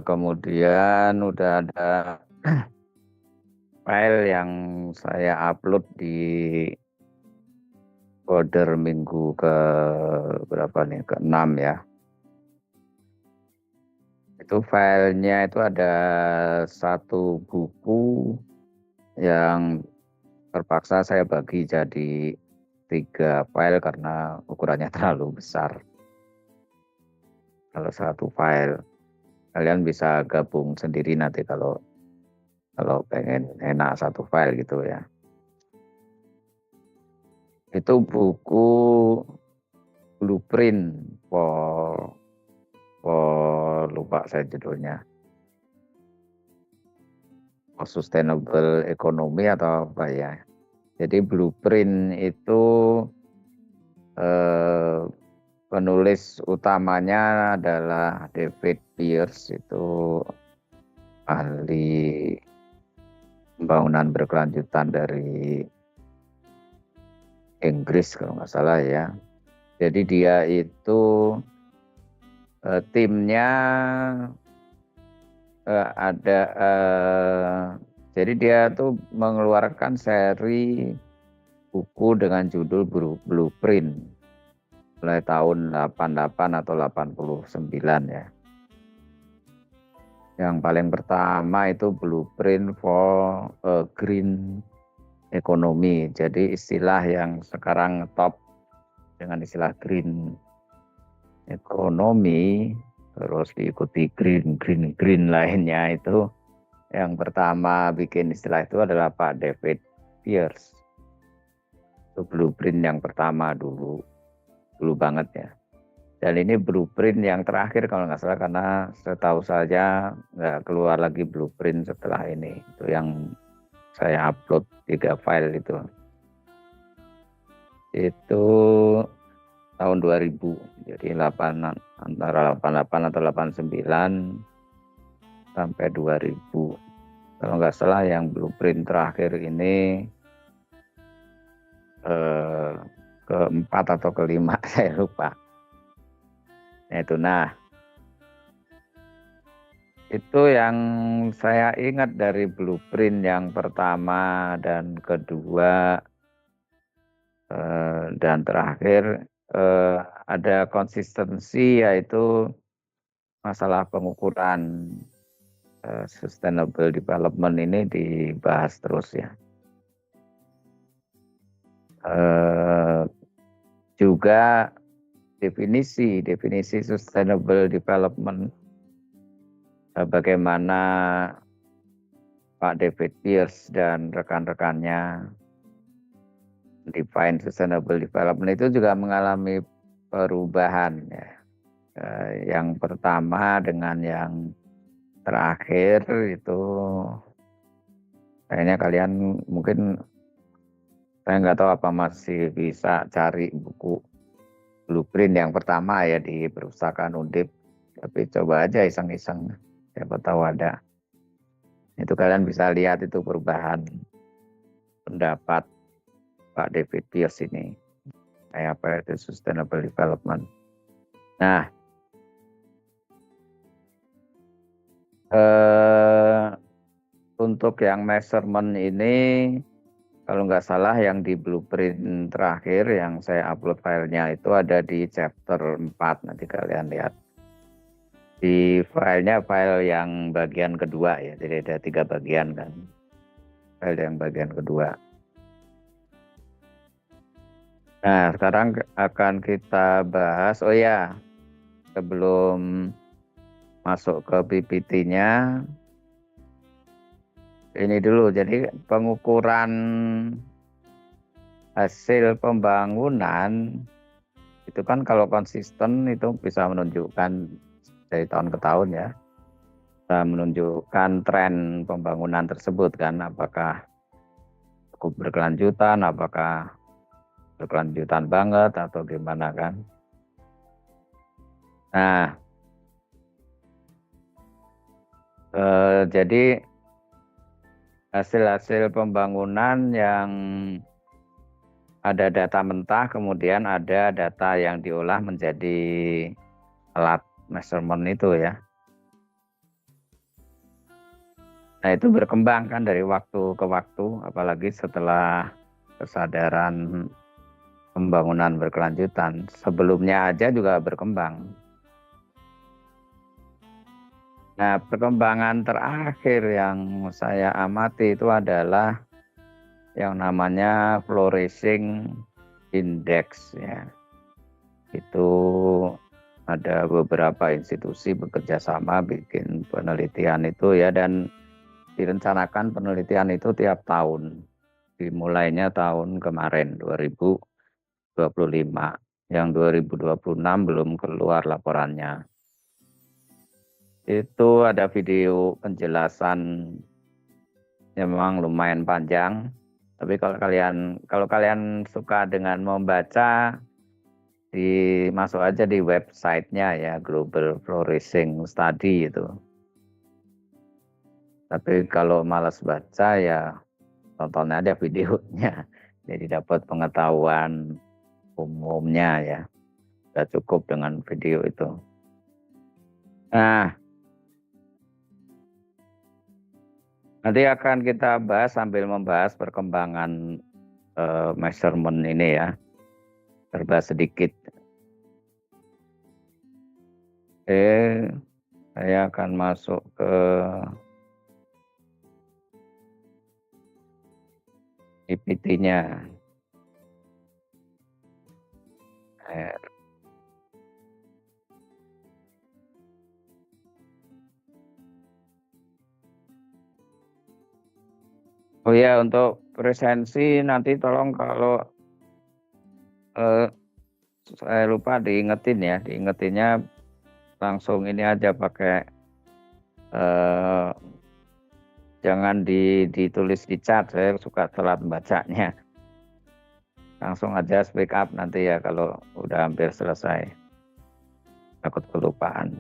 Kemudian udah ada file yang saya upload di folder minggu ke berapa nih? Ke-6 ya. Itu filenya itu ada satu buku yang terpaksa saya bagi jadi 3 file karena ukurannya terlalu besar. Kalau satu file, kalian bisa gabung sendiri nanti kalau pengen enak satu file gitu ya. Itu buku blueprint for lupa saya judulnya. Sustainable economy atau apa ya. Jadi blueprint itu penulis utamanya adalah David Pearce, itu ahli pembangunan berkelanjutan dari Inggris kalau nggak salah ya. Jadi dia itu timnya ada jadi dia tuh mengeluarkan seri buku dengan judul Blueprint mulai tahun 88 atau 89 ya. Yang paling pertama itu Blueprint for a Green Economy. Jadi istilah yang sekarang top dengan istilah green economy, terus diikuti green lainnya. Itu yang pertama bikin istilah itu adalah Pak David Pearce. Itu blueprint yang pertama dulu banget ya. Dan ini blueprint yang terakhir kalau nggak salah, karena setahu saja nggak keluar lagi blueprint setelah ini. Itu yang saya upload 3 file itu. Itu tahun 2000, jadi antara 88 atau 89 sampai 2000. Kalau nggak salah yang blueprint terakhir ini keempat atau kelima, saya lupa. Itu yang saya ingat dari blueprint yang pertama dan kedua dan terakhir. Ada konsistensi, yaitu masalah pengukuran sustainable development ini dibahas terus ya. Juga definisi sustainable development, bagaimana Pak David Pearce dan rekan-rekannya define sustainable development itu juga mengalami perubahan ya. Yang pertama dengan yang terakhir itu kayaknya kalian mungkin, saya nggak tahu apa masih bisa cari buku blueprint yang pertama ya di perpustakaan Undip, tapi coba aja iseng-iseng, siapa tahu ada. Itu kalian bisa lihat itu perubahan pendapat Pak David Pearce ini, kayak apa itu sustainable development. Nah, untuk yang measurement ini, kalau nggak salah yang di blueprint terakhir yang saya upload filenya itu ada di chapter 4, nanti kalian lihat. Di filenya file yang bagian kedua ya, jadi ada 3 bagian kan. File yang bagian kedua. Nah, sekarang akan kita bahas, oh ya, sebelum masuk ke PPT-nya, ini dulu. Jadi pengukuran hasil pembangunan itu kan kalau konsisten itu bisa menunjukkan dari tahun ke tahun ya, bisa menunjukkan tren pembangunan tersebut kan, apakah cukup berkelanjutan, apakah berkelanjutan banget atau gimana kan. Nah, jadi hasil-hasil pembangunan yang ada data mentah, kemudian ada data yang diolah menjadi alat measurement itu ya. Nah, itu berkembang kan dari waktu ke waktu, apalagi setelah kesadaran pembangunan berkelanjutan. Sebelumnya aja juga berkembang. Nah, perkembangan terakhir yang saya amati itu adalah yang namanya flourishing index ya. Itu ada beberapa institusi bekerja sama bikin penelitian itu ya, dan direncanakan penelitian itu tiap tahun. Dimulainya tahun kemarin 2025. Yang 2026 belum keluar laporannya. Itu ada video penjelasan yang memang lumayan panjang. Tapi kalau kalian suka dengan membaca, masuk aja di websitenya ya, Global Flourishing Study itu. Tapi kalau malas baca ya tonton aja videonya. Jadi dapat pengetahuan umumnya ya. Sudah cukup dengan video itu. Nah, nanti akan kita bahas sambil membahas perkembangan measurement ini ya. Serba sedikit. Saya akan masuk ke PPT-nya. Oh ya, untuk presensi nanti tolong kalau saya lupa diingetin ya, diingetinnya langsung ini aja pakai jangan ditulis di chat, saya suka telat bacanya. Langsung aja speak up nanti ya kalau udah hampir selesai. Takut kelupaan.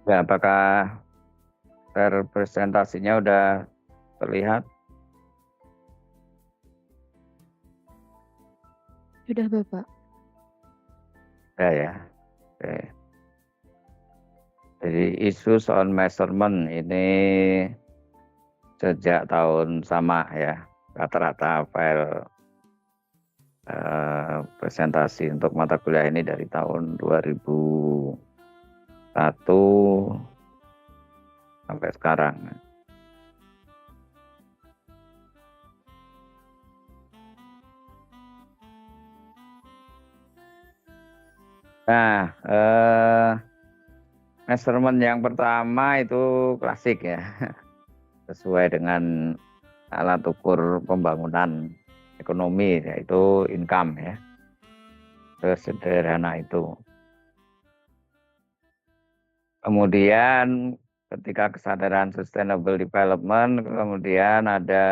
Ya, apakah presentasinya udah terlihat? Sudah, Bapak. Ya. Oke. Jadi issues on measurement ini sejak tahun sama ya, rata-rata file presentasi untuk mata kuliah ini dari tahun 2001 sampai sekarang. Nah, measurement yang pertama itu klasik ya, sesuai dengan alat ukur pembangunan ekonomi, yaitu income ya, sesederhana itu. Kemudian ketika kesadaran sustainable development, kemudian ada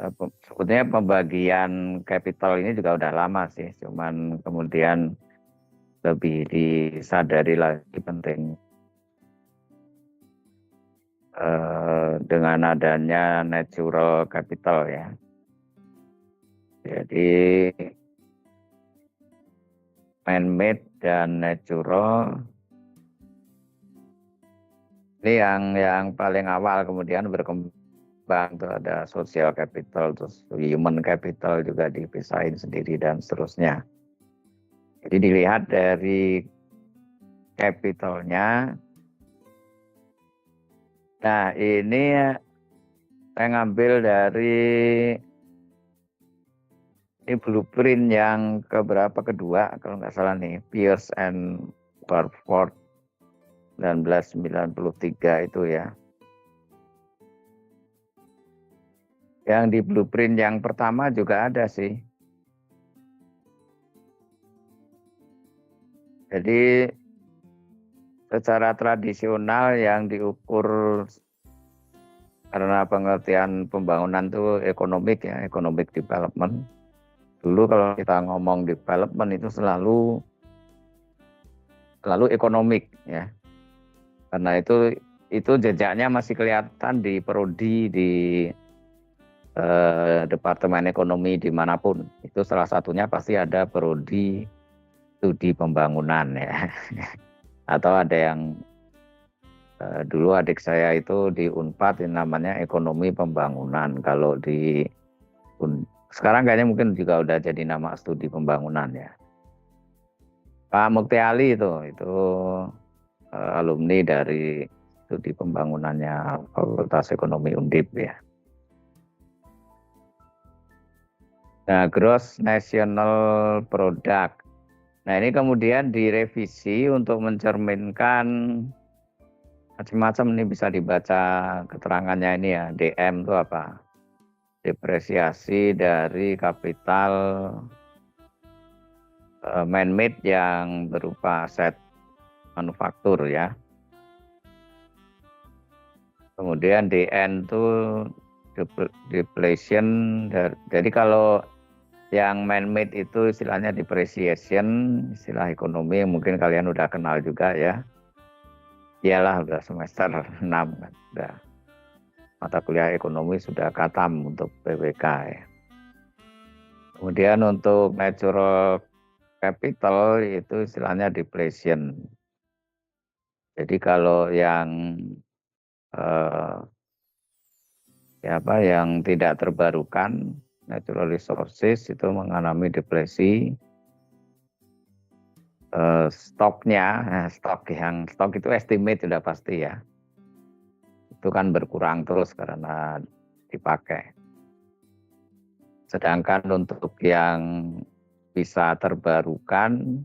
sebetulnya pembagian capital ini juga udah lama sih, cuman kemudian lebih disadari lagi penting dengan adanya natural capital ya. Jadi man-made dan natural ini yang paling awal, kemudian berkembang tuh ada social capital, terus human capital juga dipisahin sendiri dan seterusnya. Jadi dilihat dari capitalnya. Nah, ini saya ngambil dari ini blueprint yang kedua kalau nggak salah nih, Pierce and Burford 1993 itu ya. Yang di blueprint yang pertama juga ada sih. Jadi secara tradisional yang diukur karena pengertian pembangunan itu ekonomik ya, economic development. Dulu kalau kita ngomong development itu selalu ekonomik ya. Karena itu jejaknya masih kelihatan di prodi di Departemen Ekonomi dimanapun. Itu salah satunya pasti ada prodi studi pembangunan ya. Atau ada yang dulu adik saya itu di Unpad yang namanya ekonomi pembangunan. Kalau di sekarang kayaknya mungkin juga udah jadi nama studi pembangunan ya. Pak Mukti Ali itu alumni dari studi pembangunannya Fakultas Ekonomi Undip ya. Nah, gross national product. Nah, ini kemudian direvisi untuk mencerminkan macam-macam, ini bisa dibaca keterangannya ini ya. DM itu apa? Depresiasi dari kapital man-made yang berupa aset manufaktur ya. Kemudian DN itu depletion. Jadi kalau yang man-made itu istilahnya depreciation, istilah ekonomi yang mungkin kalian udah kenal juga ya. Iyalah udah semester 6 kan. Udah mata kuliah ekonomi sudah khatam untuk PWK ya. Kemudian untuk natural capital itu istilahnya depletion. Jadi kalau yang yang tidak terbarukan, natural resources itu mengalami depresi. Stoknya, stok itu estimate sudah pasti ya. Itu kan berkurang terus karena dipakai. Sedangkan untuk yang bisa terbarukan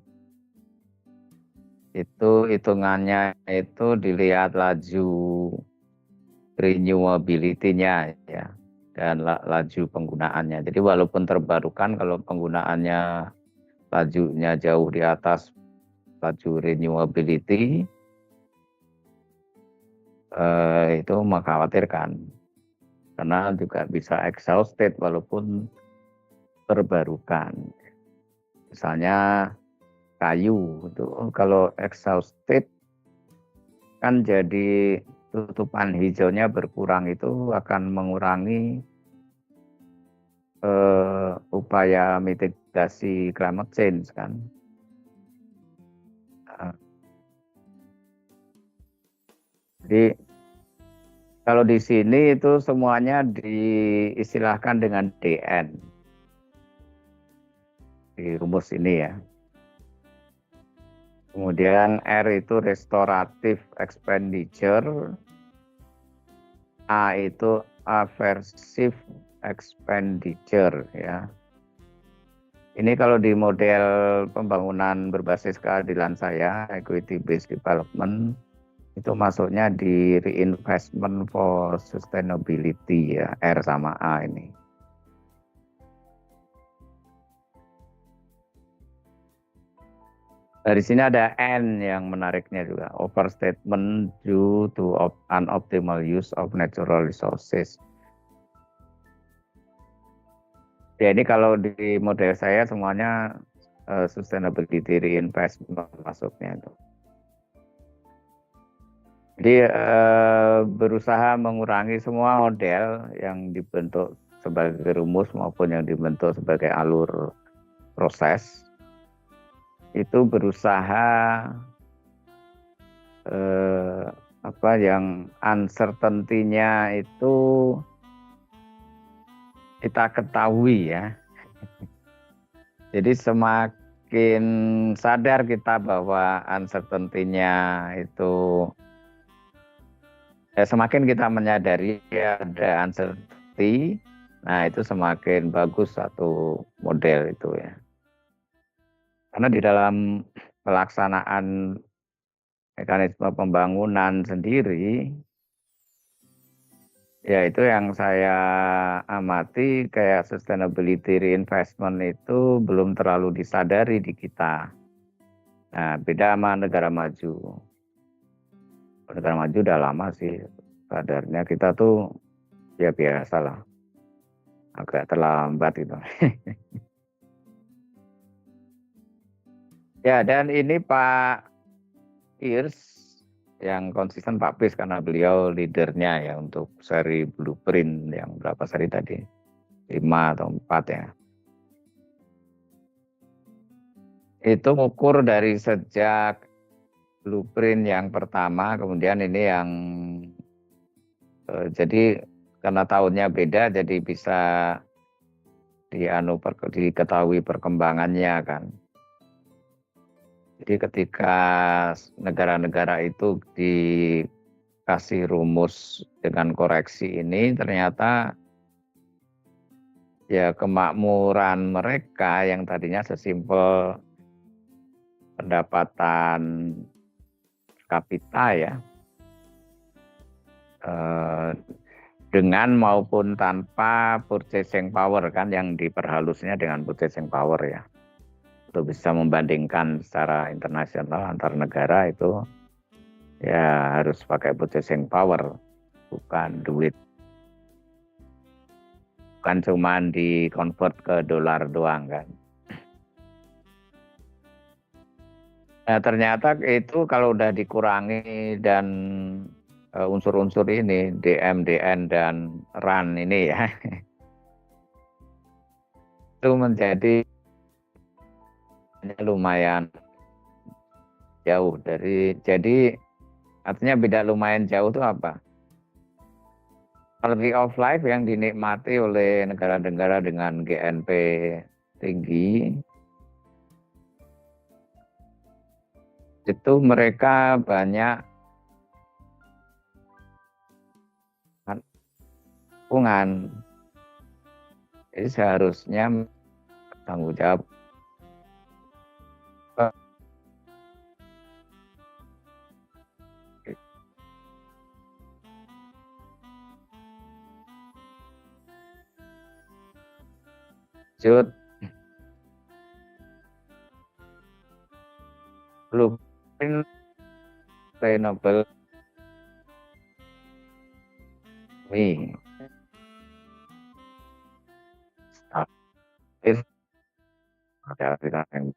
itu hitungannya itu dilihat laju renewability-nya ya dan laju penggunaannya. Jadi walaupun terbarukan kalau penggunaannya lajunya jauh di atas laju renewability itu mengkhawatirkan karena juga bisa exhausted walaupun terbarukan. Misalnya kayu itu kalau exhausted kan jadi tutupan hijaunya berkurang, itu akan mengurangi upaya mitigasi climate change kan. Jadi kalau di sini itu semuanya diistilahkan dengan DN di rumus ini ya. Kemudian R itu restorative expenditure, A itu aversive expenditure ya. Ini kalau di model pembangunan berbasis keadilan saya, equity based development, itu masuknya di reinvestment for sustainability ya, R sama A ini. Dari sini ada N yang menariknya juga, overstatement due to unoptimal use of natural resources. Ya ini kalau di model saya semuanya sustainability reinvestment masuknya itu. Jadi berusaha mengurangi semua model yang dibentuk sebagai rumus maupun yang dibentuk sebagai alur proses, itu berusaha yang uncertainty-nya itu kita ketahui ya. Jadi semakin sadar kita bahwa uncertainty-nya itu semakin kita menyadari ada uncertainty, nah itu semakin bagus satu model itu ya. Karena di dalam pelaksanaan mekanisme pembangunan sendiri, ya itu yang saya amati kayak sustainability reinvestment itu belum terlalu disadari di kita. Nah, beda sama negara maju. Negara maju udah lama sih sadarnya, kita tuh ya biasa lah, agak terlambat gitu. Ya, dan ini Pak Pierce yang konsisten Pak Pierce karena beliau leadernya ya untuk seri blueprint yang berapa seri tadi? 5 atau 4 ya. Itu ukur dari sejak blueprint yang pertama, kemudian ini yang jadi karena tahunnya beda jadi bisa diketahui perkembangannya kan. Jadi ketika negara-negara itu dikasih rumus dengan koreksi ini, ternyata ya kemakmuran mereka yang tadinya sesimpel pendapatan kapita ya, dengan maupun tanpa purchasing power kan, yang diperhalusnya dengan purchasing power ya. Untuk bisa membandingkan secara internasional antar negara itu ya harus pakai purchasing power, bukan duit. Bukan cuma di convert ke dolar doang kan. Nah ternyata itu kalau udah dikurangi dan unsur-unsur ini DM, DN dan RAN ini ya itu menjadi lumayan jauh jadi artinya beda lumayan jauh itu apa? Quality of life yang dinikmati oleh negara-negara dengan GNP tinggi itu mereka banyak lingkungan. Jadi seharusnya tanggung jawab lanjut blueprint sustainable ini ada yang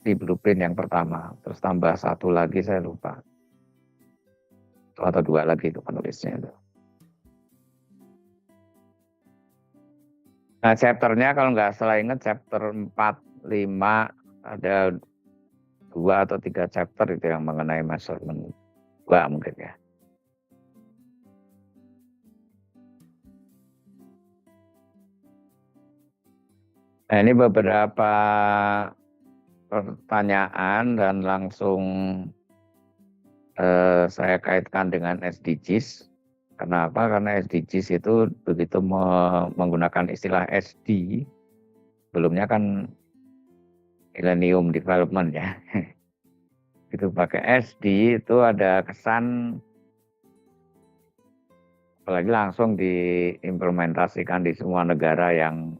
di blueprint yang pertama, terus tambah satu lagi saya lupa, atau 2 lagi itu penulisnya itu. Nah chapternya kalau nggak salah ingat chapter 4, 5 ada 2 atau 3 chapter itu yang mengenai measurement 2 mungkin ya. Nah ini beberapa pertanyaan dan langsung saya kaitkan dengan SDGs. Kenapa? Karena SDGs itu begitu menggunakan istilah SD, sebelumnya kan Millennium Development ya. Itu pakai SD itu ada kesan apalagi langsung diimplementasikan di semua negara yang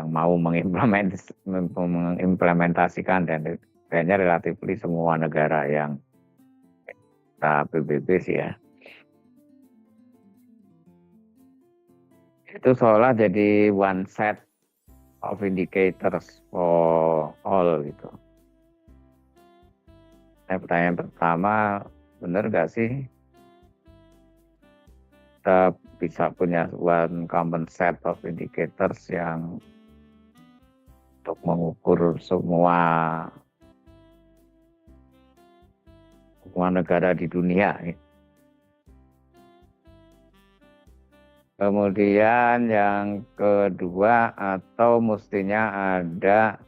mau mengimplementasikan, dan kayaknya relatif semua negara yang PBB sih ya. Itu seolah jadi one set of indicators for all gitu. Nah, pertanyaan pertama, benar nggak sih kita bisa punya one common set of indicators yang untuk mengukur semua negara di dunia. Kemudian yang kedua, atau mestinya ada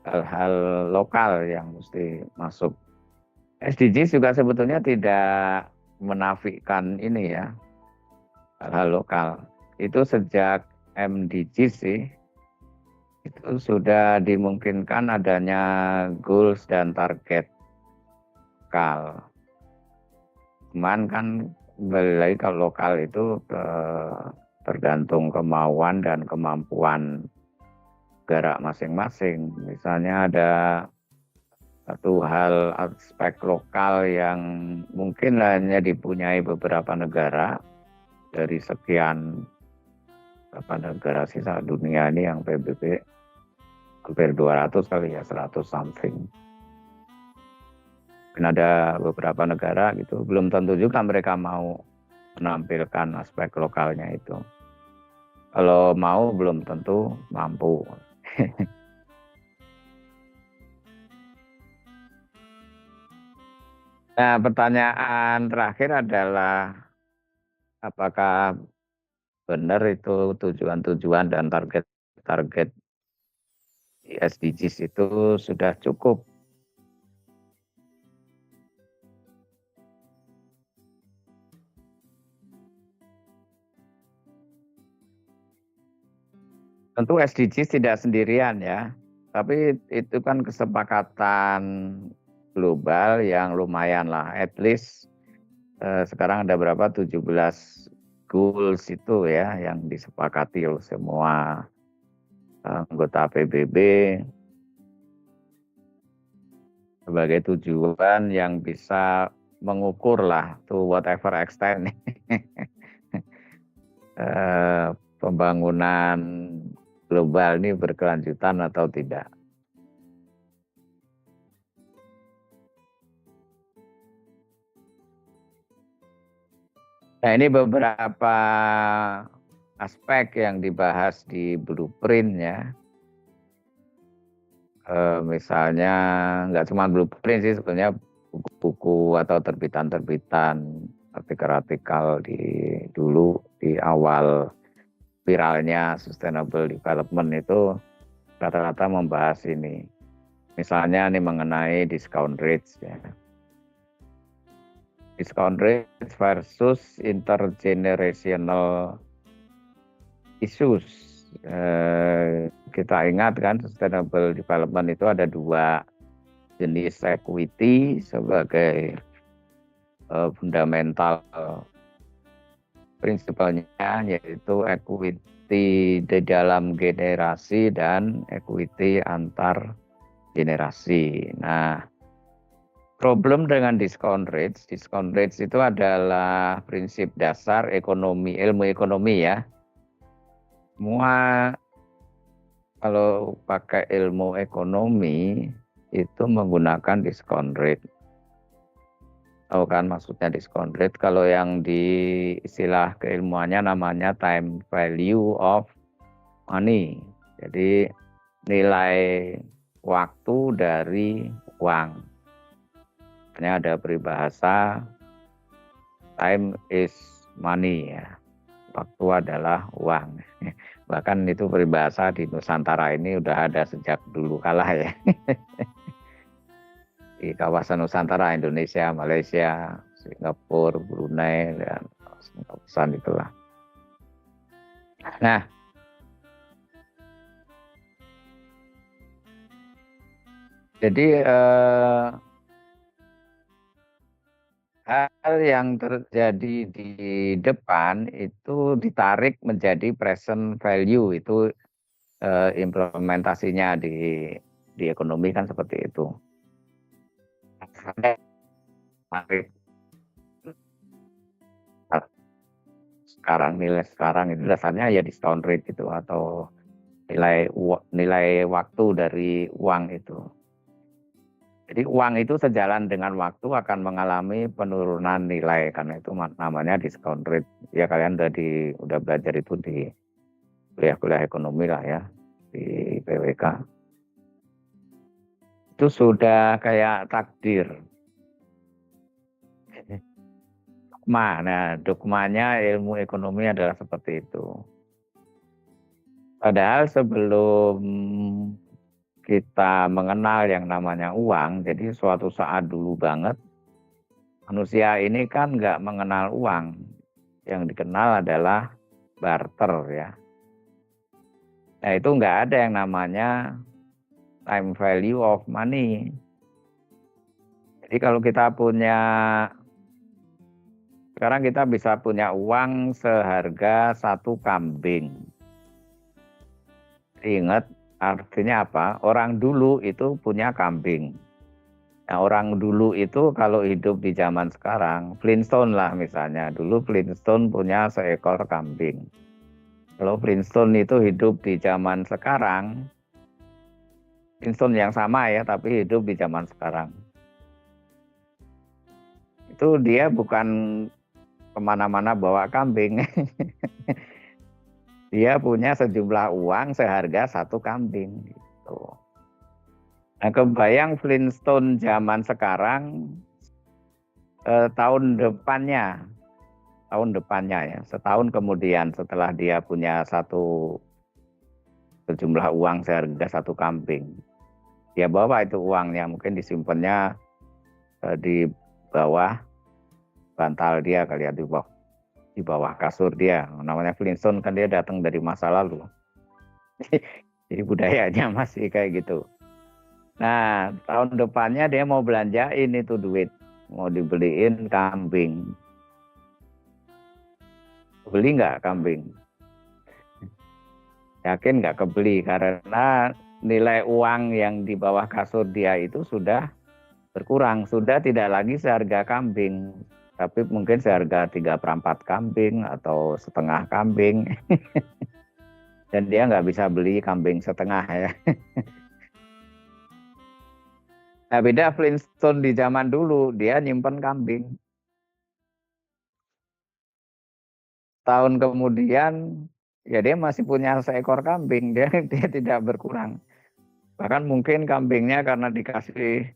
hal-hal lokal yang mesti masuk. SDGs juga sebetulnya tidak menafikan ini ya, hal-hal lokal. Itu sejak MDGs sih, itu sudah dimungkinkan adanya goals dan target lokal. Cuman kan kembali lagi kalau lokal itu tergantung kemauan dan kemampuan negara masing-masing. Misalnya ada satu hal aspek lokal yang mungkin hanya dipunyai beberapa negara dari sekian Berapa negara sisa dunia ini yang PBB hampir 200 kali ya, 100 something. Dan ada beberapa negara gitu, belum tentu juga mereka mau menampilkan aspek lokalnya itu. Kalau mau belum tentu mampu. Nah, pertanyaan terakhir adalah apakah benar itu tujuan-tujuan dan target-target SDGs itu sudah cukup? Tentu SDGs tidak sendirian ya, tapi itu kan kesepakatan global yang lumayan lah, at least sekarang ada berapa 17 goals itu ya yang disepakati oleh semua anggota PBB sebagai tujuan yang bisa mengukur lah to whatever extent pembangunan global ini berkelanjutan atau tidak. Nah, ini beberapa aspek yang dibahas di blueprint ya. Misalnya nggak cuma blueprint sih, sebenarnya buku-buku atau terbitan-terbitan artikel-artikel dulu di awal viralnya sustainable development itu rata-rata membahas ini. Misalnya ini mengenai discount rates ya. Discount rates versus intergenerational issues. Kita ingat kan sustainable development itu ada dua jenis equity sebagai fundamental prinsipalnya, yaitu equity di dalam generasi dan equity antar generasi. Nah, problem dengan discount rates itu adalah prinsip dasar ekonomi, ilmu ekonomi ya. Semua kalau pakai ilmu ekonomi itu menggunakan discount rate. Tahu kan maksudnya discount rate? Kalau yang di istilah keilmuannya namanya time value of money. Jadi nilai waktu dari uang. Hanya ada peribahasa time is money ya. Waktu adalah uang. Bahkan itu peribahasa di Nusantara ini udah ada sejak dulu kala ya. Di kawasan Nusantara, Indonesia, Malaysia, Singapura, Brunei, dan kawasan itulah. Nah, jadi hal yang terjadi di depan itu ditarik menjadi present value, itu implementasinya di ekonomi kan seperti itu. Sekarang nilai sekarang itu dasarnya ya discount rate itu atau nilai waktu dari uang itu. Jadi uang itu sejalan dengan waktu akan mengalami penurunan nilai, karena itu namanya discount rate. Ya kalian udah belajar itu di kuliah-kuliah ekonomi lah ya, di PWK. Itu sudah kayak takdir. Nah, dogmanya ilmu ekonomi adalah seperti itu. Padahal sebelum kita mengenal yang namanya uang, jadi suatu saat dulu banget, manusia ini kan nggak mengenal uang. Yang dikenal adalah barter ya. Nah itu nggak ada yang namanya time value of money. Jadi kalau kita sekarang kita bisa punya uang seharga 1 kambing. Ingat, artinya apa? Orang dulu itu punya kambing. Nah, orang dulu itu kalau hidup di zaman sekarang, Flintstone lah misalnya. Dulu Flintstone punya seekor kambing. Kalau Flintstone itu hidup di zaman sekarang, Flintstone yang sama ya, tapi hidup di zaman sekarang. Itu dia bukan kemana-mana bawa kambing. Dia punya sejumlah uang seharga satu kambing. Gitu. Nah, kebayang Flintstone zaman sekarang tahun depannya ya, setahun kemudian setelah dia punya sejumlah uang seharga satu kambing. Dia bawa itu uangnya, mungkin disimpannya di bawah bantal dia kali ya, di bawah kasur dia. Namanya Flintstone kan dia datang dari masa lalu. Jadi budayanya masih kayak gitu. Nah, tahun depannya dia mau belanjain itu duit. Mau dibeliin kambing. Beli nggak kambing? Yakin nggak kebeli karena nilai uang yang di bawah kasur dia itu sudah berkurang. Sudah tidak lagi seharga kambing. Tapi mungkin seharga 3/4 kambing atau setengah kambing. Dan dia nggak bisa beli kambing setengah ya. Nah, beda Flintstone di zaman dulu, dia nyimpen kambing. Tahun kemudian, ya dia masih punya seekor kambing, dia tidak berkurang. Bahkan mungkin kambingnya karena dikasih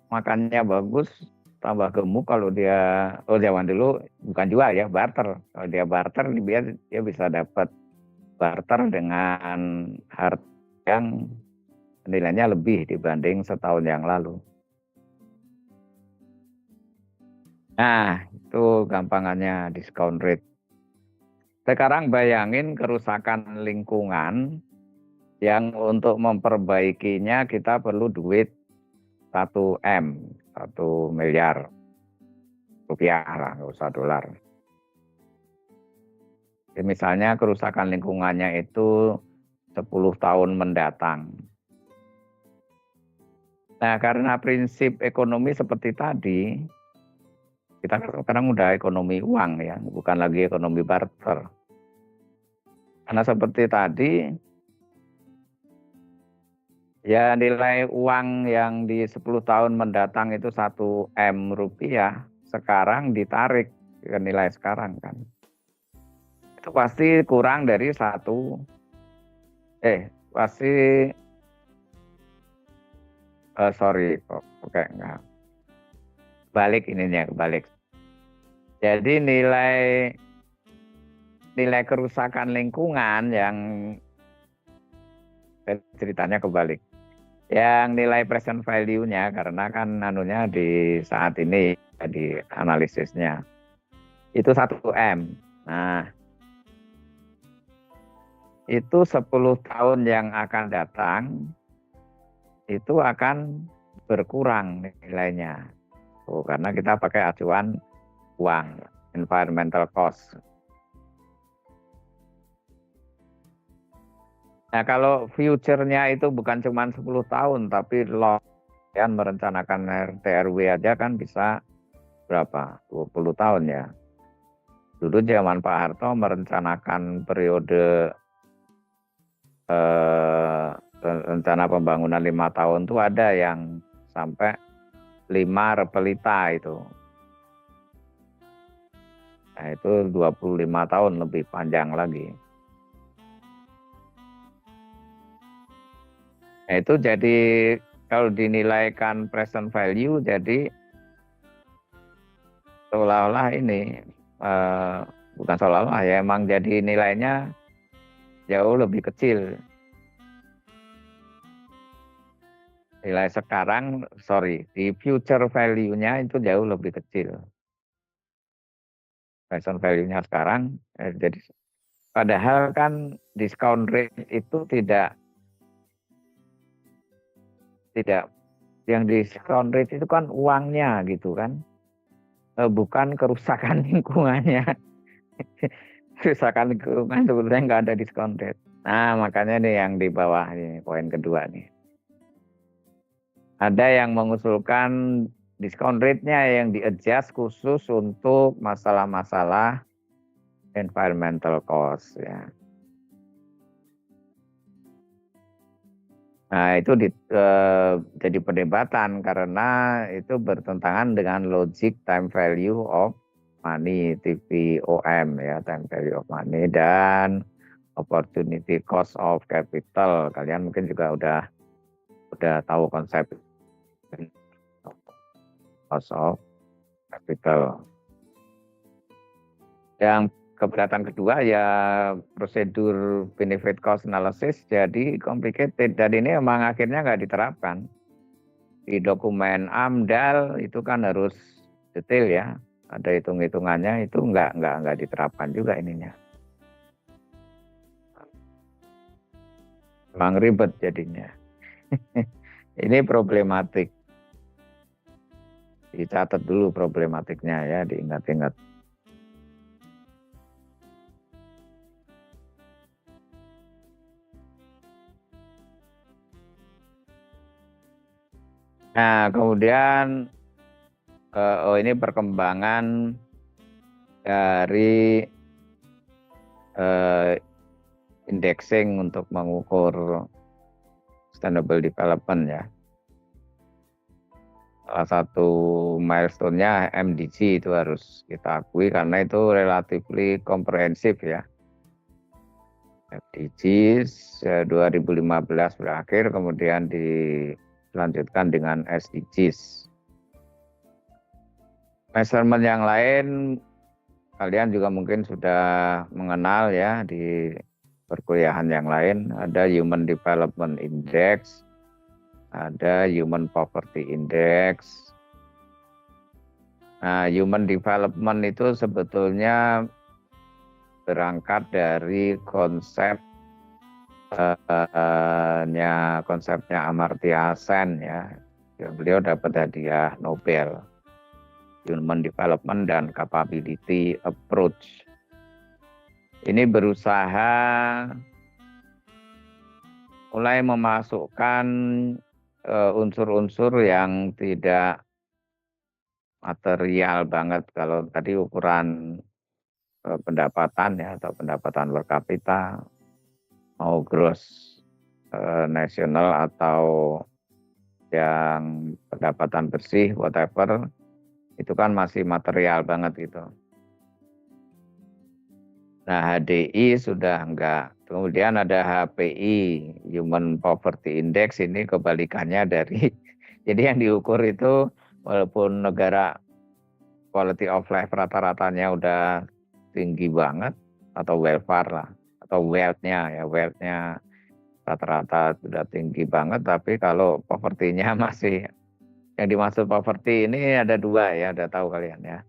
makannya bagus, tambah gemuk kalau dia, zaman dulu bukan jual ya, barter. Kalau dia barter, dia bisa dapat barter dengan harga yang nilainya lebih dibanding setahun yang lalu. Nah, itu gampangannya discount rate. Sekarang bayangin kerusakan lingkungan yang untuk memperbaikinya kita perlu duit 1 M, 1 miliar rupiah lah, nggak usah dolar. Jadi misalnya kerusakan lingkungannya itu 10 tahun mendatang. Nah, karena prinsip ekonomi seperti tadi, kita sekarang udah ekonomi uang ya, bukan lagi ekonomi barter. Karena seperti tadi, ya nilai uang yang di 10 tahun mendatang itu 1 M rupiah, sekarang ditarik ke nilai sekarang kan. Itu pasti kurang dari sorry, oke, enggak. Balik ininya, kebalik. Jadi nilai kerusakan lingkungan yang ceritanya kebalik. Yang nilai present value-nya karena kan anunya di saat ini di analisisnya itu 1 M. Nah, itu 10 tahun yang akan datang itu akan berkurang nilainya. Karena kita pakai acuan uang, environmental cost. Nah, kalau future-nya itu bukan cuma 10 tahun, tapi yang merencanakan RT/RW aja kan bisa berapa? 20 tahun ya. Dulu zaman Pak Harto merencanakan periode rencana pembangunan 5 tahun itu ada yang sampai 5 repelita itu. Nah, itu 25 tahun lebih panjang lagi. Nah, itu jadi kalau dinilaikan present value jadi seolah-olah ini bukan seolah-olah ya, emang jadi nilainya jauh lebih kecil. Nilai sekarang, di future value-nya itu jauh lebih kecil. Present value-nya sekarang, jadi padahal kan discount rate itu tidak yang discount rate itu kan uangnya gitu kan, bukan kerusakan lingkungannya. Kerusakan lingkungan sebetulnya nggak ada discount rate. Nah, makanya nih yang di bawah ini poin kedua nih. Ada yang mengusulkan discount rate-nya yang di-adjust khusus untuk masalah-masalah environmental cost ya. Nah, itu jadi perdebatan karena itu bertentangan dengan logic time value of money, TVOM ya, time value of money, dan opportunity cost of capital. Kalian mungkin juga udah tahu konsep cost of capital. Yang keberatan kedua ya prosedur benefit cost analysis jadi complicated, dan ini memang akhirnya nggak diterapkan. Di dokumen AMDAL itu kan harus detail ya, ada hitung-hitungannya, itu nggak diterapkan juga ininya. Memang ribet jadinya. Ini problematik. Dicatat dulu problematiknya ya, diingat-ingat. Nah, kemudian ini perkembangan dari indexing untuk mengukur sustainable development ya. Salah satu milestone-nya MDG itu harus kita akui karena itu relatively komprehensif ya. MDGs 2015 berakhir, kemudian dilanjutkan dengan SDGs. Measurement yang lain kalian juga mungkin sudah mengenal ya di perkuliahan yang lain. Ada Human Development Index, ada Human Poverty Index. Nah, Human Development itu sebetulnya berangkat dari konsepnya Amartya Sen ya. Beliau dapat hadiah Nobel. Human Development dan Capability Approach. Ini berusaha mulai memasukkan unsur-unsur yang tidak material banget. Kalau tadi ukuran pendapatan ya, atau pendapatan per kapita, mau gross nasional atau yang pendapatan bersih, whatever, itu kan masih material banget gitu. Nah, HDI sudah enggak. Kemudian ada HPI, Human Poverty Index, ini kebalikannya dari, jadi yang diukur itu walaupun negara quality of life rata-ratanya udah tinggi banget, atau welfare lah, atau wealth-nya rata-rata sudah tinggi banget, tapi kalau poverty-nya masih, yang dimaksud poverty ini ada dua ya, udah tahu kalian ya.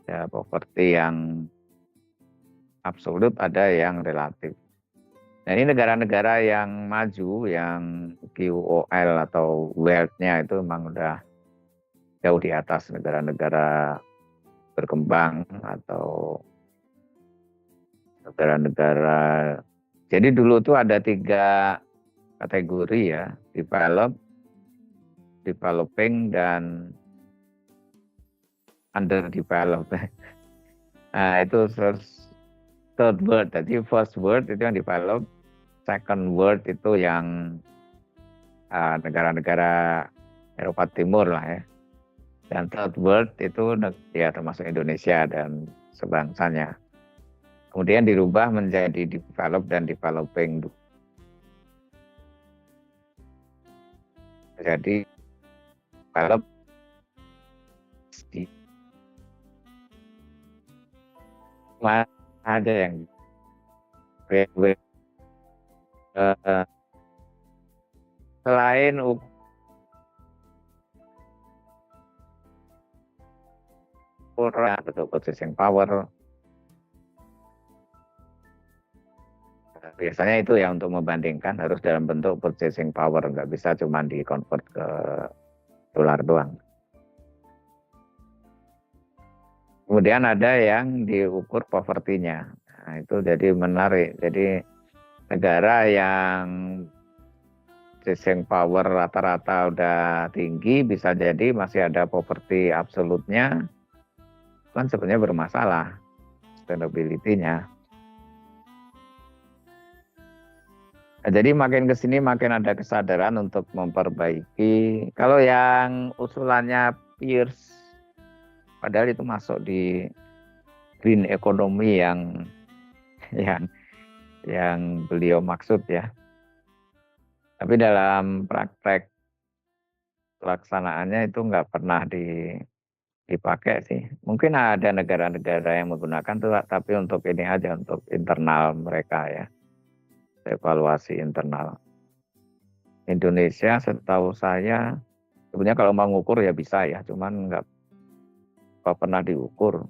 Ada poverty yang absolut, ada yang relatif. Nah, ini negara-negara yang maju, yang QOL atau wealth-nya itu memang udah jauh di atas negara-negara berkembang atau negara-negara. Jadi dulu tuh ada 3 kategori ya, developing, dan underdeveloped. Nah, itu third world. Jadi first world itu yang developed, second world itu yang negara-negara Eropa Timur lah ya. Dan third world itu ya termasuk Indonesia dan sebangsanya. Kemudian dirubah menjadi developed dan developing. Jadi develop ada yang selain ukuran atau purchasing power, biasanya itu ya untuk membandingkan harus dalam bentuk purchasing power, nggak bisa cuma di convert ke dolar doang. Kemudian ada yang diukur poverty-nya. Nah, itu jadi menarik. Jadi negara yang purchasing power rata-rata udah tinggi, bisa jadi masih ada poverty absolutnya, kan sebenarnya bermasalah sustainability-nya. Nah, jadi makin ke sini makin ada kesadaran untuk memperbaiki. Kalau yang usulannya Pierce, padahal itu masuk di green economy yang yang beliau maksud ya. Tapi dalam praktek pelaksanaannya itu nggak pernah dipakai sih. Mungkin ada negara-negara yang menggunakan tuh, tapi untuk ini aja, untuk internal mereka ya, evaluasi internal. Indonesia setahu saya sebenarnya kalau mau ngukur ya bisa ya, cuman nggak pernah diukur,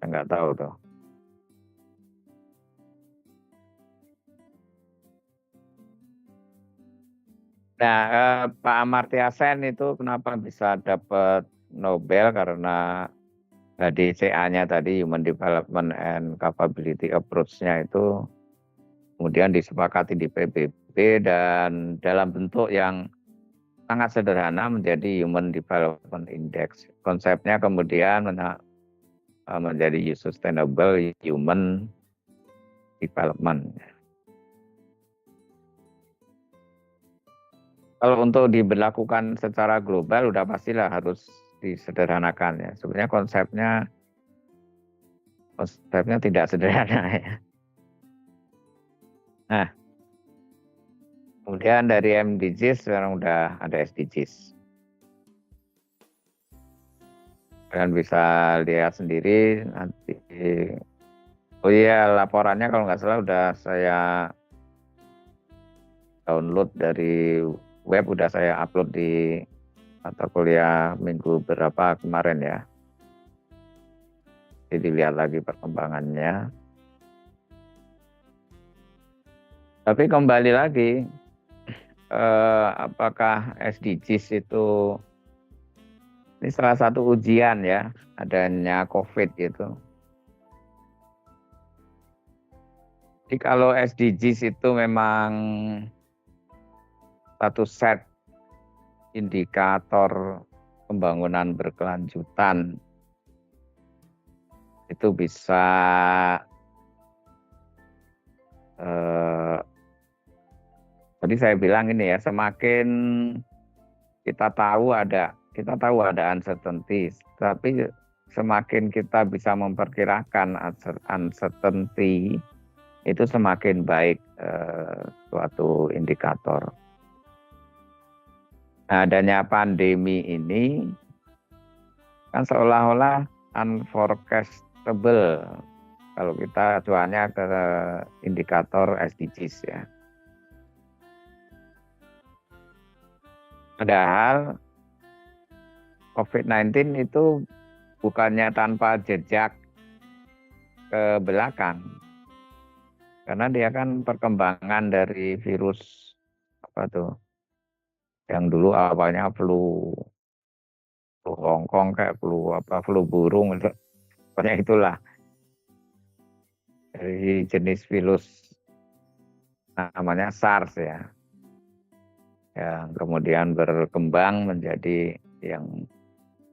saya nggak tahu tuh. Nah, Pak Amartya Sen itu kenapa bisa dapat Nobel karena HDCA-nya tadi, Human Development and Capability Approach-nya itu kemudian disepakati di PBB dan dalam bentuk yang sangat sederhana menjadi Human Development Index. Konsepnya kemudian menjadi Sustainable Human Development. Kalau untuk diberlakukan secara global udah pastilah harus disederhanakan ya. Sebenarnya konsepnya tidak sederhana ya. Nah, kemudian dari MDGs sekarang udah ada SDGs. Kalian bisa lihat sendiri nanti. Oh iya, laporannya kalau nggak salah udah saya download dari web, udah saya upload di mata kuliah minggu berapa kemarin ya. Jadi lihat lagi perkembangannya. Tapi kembali lagi, apakah SDGs itu ini salah satu ujian ya adanya COVID gitu. Jadi kalau SDGs itu memang satu set indikator pembangunan berkelanjutan, itu bisa tadi saya bilang ini ya, semakin kita tahu ada uncertainty, tapi semakin kita bisa memperkirakan uncertainty itu semakin baik suatu indikator. Nah, adanya pandemi ini kan seolah-olah unforecastable kalau kita acuannya ke indikator SDGs ya. Padahal COVID-19 itu bukannya tanpa jejak ke belakang. Karena dia kan perkembangan dari virus apa tuh? Yang dulu awalnya flu Hongkong kayak flu burung itu. Pokoknya itulah. Dari jenis virus namanya SARS ya. Yang kemudian berkembang menjadi yang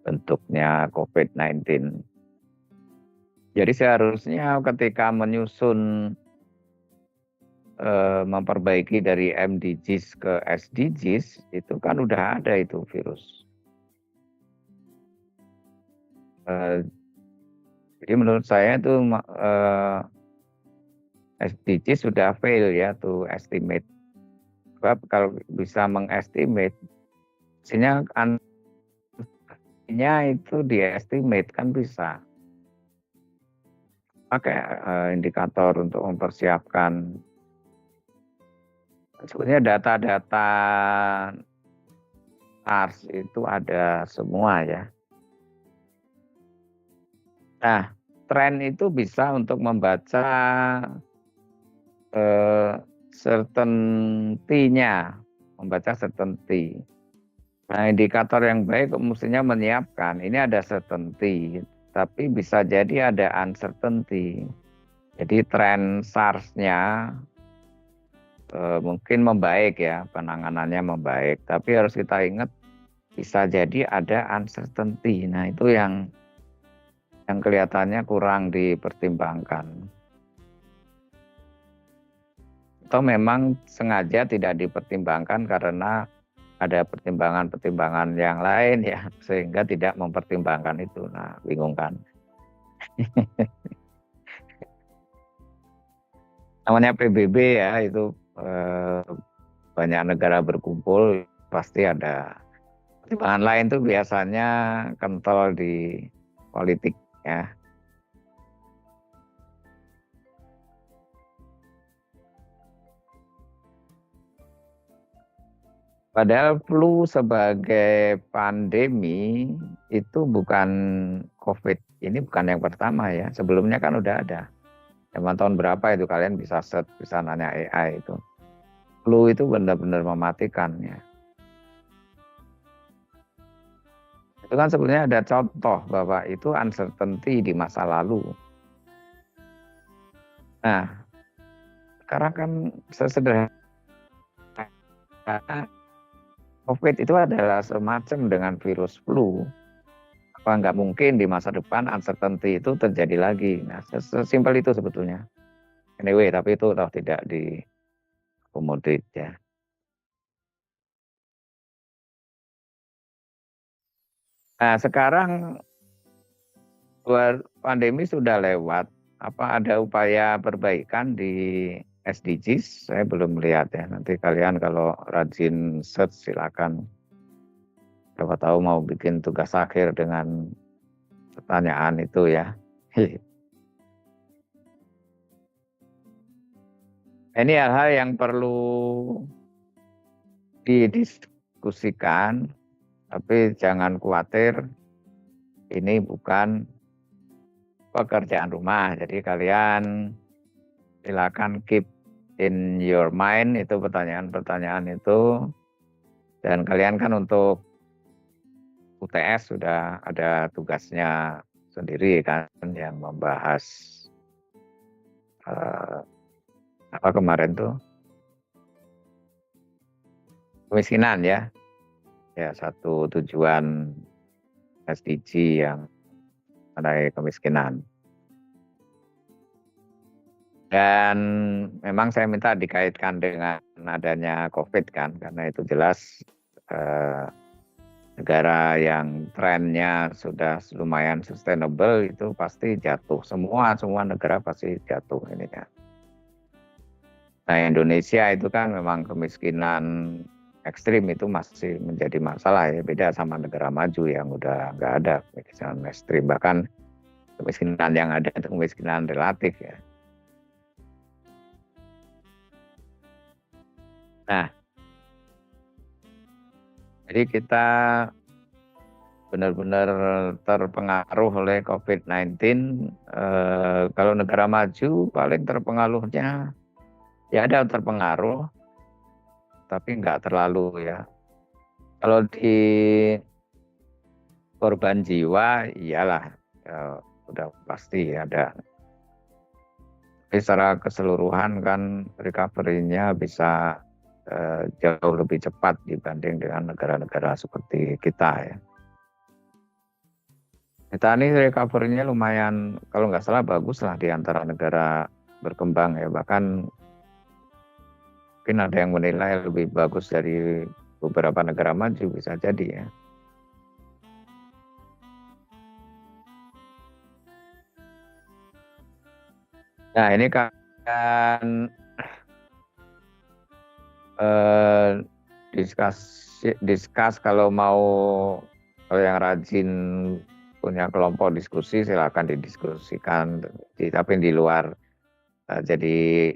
bentuknya COVID-19. Jadi seharusnya ketika menyusun memperbaiki dari MDGs ke SDGs itu kan udah ada itu virus. Jadi menurut saya itu SDGs sudah fail ya to estimate. Sebab kalau bisa mengestimate, maksudnya itu diestimate kan bisa. Pakai indikator untuk mempersiapkan. Sebenarnya data-data SARS itu ada semua ya. Nah, tren itu bisa untuk membaca certainty-nya, membaca certainty. Nah, indikator yang baik mestinya menyiapkan, ini ada certainty, tapi bisa jadi ada uncertainty. Jadi tren SARS-nya mungkin membaik ya, penanganannya membaik, tapi harus kita ingat bisa jadi ada uncertainty. Nah, itu yang kelihatannya kurang dipertimbangkan. atau memang sengaja tidak dipertimbangkan karena ada pertimbangan-pertimbangan yang lain ya, sehingga tidak mempertimbangkan itu. Nah, bingung kan? Namanya PBB ya, itu banyak negara berkumpul, pasti ada pertimbangan lain tuh biasanya kental di politik ya. Padahal flu sebagai pandemi itu bukan COVID. Ini bukan yang pertama ya. Sebelumnya kan udah ada. Zaman tahun berapa itu kalian bisa search, bisa nanya AI itu. Flu itu benar-benar mematikan ya. Itu kan sebenarnya ada contoh bahwa itu uncertainty di masa lalu. Nah, sekarang kan sesederhana COVID itu adalah semacam dengan virus flu. Apa nggak mungkin di masa depan uncertainty itu terjadi lagi. Nah, sesimpel itu sebetulnya. Anyway, tapi itu toh tidak diakomodir ya. Nah, sekarang pandemi sudah lewat. Apa ada upaya perbaikan di SDGs? Saya belum melihat ya. Nanti kalian kalau rajin search silakan. Siapa tahu mau bikin tugas akhir dengan pertanyaan itu ya. Ini hal-hal yang perlu didiskusikan, tapi jangan khawatir, ini bukan pekerjaan rumah. Jadi kalian silakan keep in your mind itu pertanyaan-pertanyaan itu. Dan kalian kan untuk UTS sudah ada tugasnya sendiri kan yang membahas apa kemarin tuh kemiskinan ya. Ya, satu tujuan SDG yang mengenai kemiskinan. Dan memang saya minta dikaitkan dengan adanya COVID kan, karena itu jelas negara yang trennya sudah lumayan sustainable itu pasti jatuh. Semua negara pasti jatuh ini ya. Nah, Indonesia itu kan memang kemiskinan ekstrim itu masih menjadi masalah ya, beda sama negara maju yang udah nggak ada kemiskinan ekstrim, bahkan kemiskinan yang ada itu kemiskinan relatif ya. Nah, jadi kita benar-benar terpengaruh oleh COVID-19. Kalau negara maju paling terpengaruhnya ya ada terpengaruh, tapi nggak terlalu ya. Kalau di korban jiwa, iyalah ya, udah pasti ada. Tapi secara keseluruhan kan recovery-nya bisa jauh lebih cepat dibanding dengan negara-negara seperti kita ya. Kita ini recovery-nya lumayan, kalau nggak salah bagus lah di antara negara berkembang ya. Bahkan mungkin ada yang menilai lebih bagus dari beberapa negara maju, bisa jadi ya. Nah, ini kan diskus kalau yang rajin punya kelompok diskusi silakan didiskusikan, tapi di luar jadi